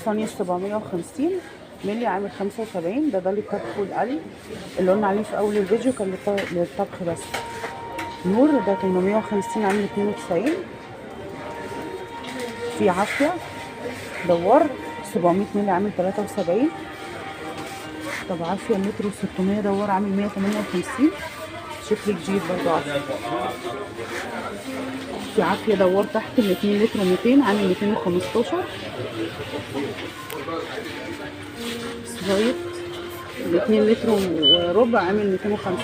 صينية 750 مللي عامل 75. ده للطبخ والقلي اللي قلنا عليه في اول الفيديو، كان للطبخ بس. نور ده 850 عامل 92. في عافية دوار 700 مللي عامل 73. طب عافية متر و600 دوار عامل 158. شكل جديد برضو عافية. في عافية دوار تحت ال 2 لتر و200 عامل 215. سرايط ال 2 لتر وربع عامل 205.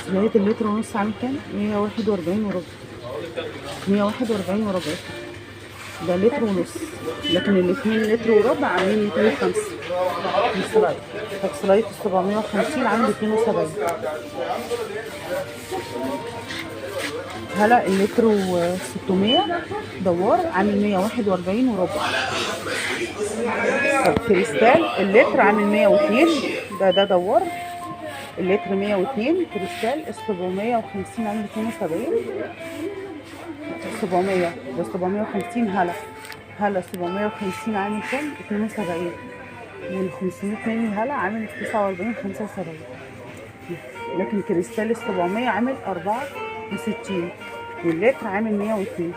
سرايط اللتر ونص عامل كام؟ 141 وربع. 141 وربع. ده لتر ونص، لكن ال 2 لتر وربع عاملين 205. السلايد. طب سلايد 750 عامل 72. هلا اللتر و600 دوار عامل 141 وربع. طب كريستال اللتر عامل 102. ده دوار اللتر 102. كريستال 750 عامل 72. 700 ده 750. هلا 750 عامل كام؟ 72. وال 500 مللي هلا عامل 49 75. لكن كريستال ال 700 عامل 64. واللتر عامل 102.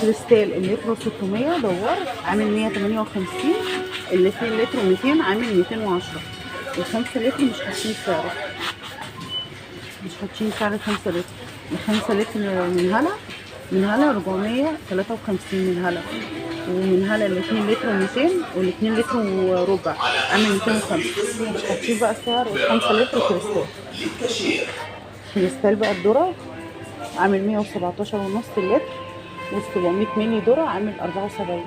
كريستال اللتر 600 دوار عامل 158. ال 2 لتر 200 عامل 210. ال 5 لتر مش حاطين سعره، مش حاطين سعر ال 5 لتر. ال 5 لتر من هلا 453 من هلا. ومن هلا ال 2 لتر و200 وال 2 لتر وربع عامل 205. مش حاطين بقى سعر ال 5 لتر كريستال. كريستال بقى الذرة عامل 117 ونص اللتر، وال 700 مللي ذرة عامل 74.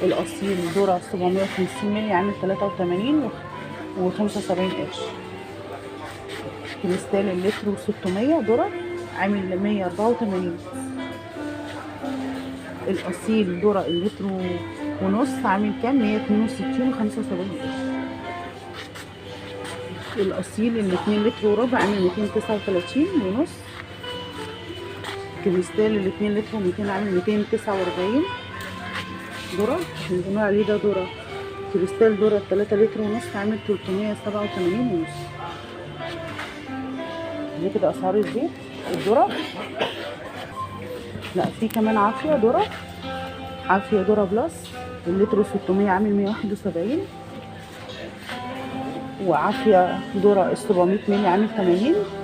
الأصيل ذرة 750 مللي عامل 83 و75 قرش. كريستال اللتر و600 ذرة عامل 184. الأصيل ذرة اللتر ونص عامل كام؟ 162 و75 قرش. الأصيل ال 2 لتر وربع عامل 239 ونص. كريستال ال 2 لتر و200 عامل 249 ذرة، اللي بنقول عليه ده ذرة. كريستال ذرة 3 لتر ونص عامل 387 ونص. دي كده أسعار الزيت الذرة. لا في كمان عافية ذرة. عافية ذرة بلس اللتر 600 عامل 171. وعافية ذرة 700 مللي عامل 80.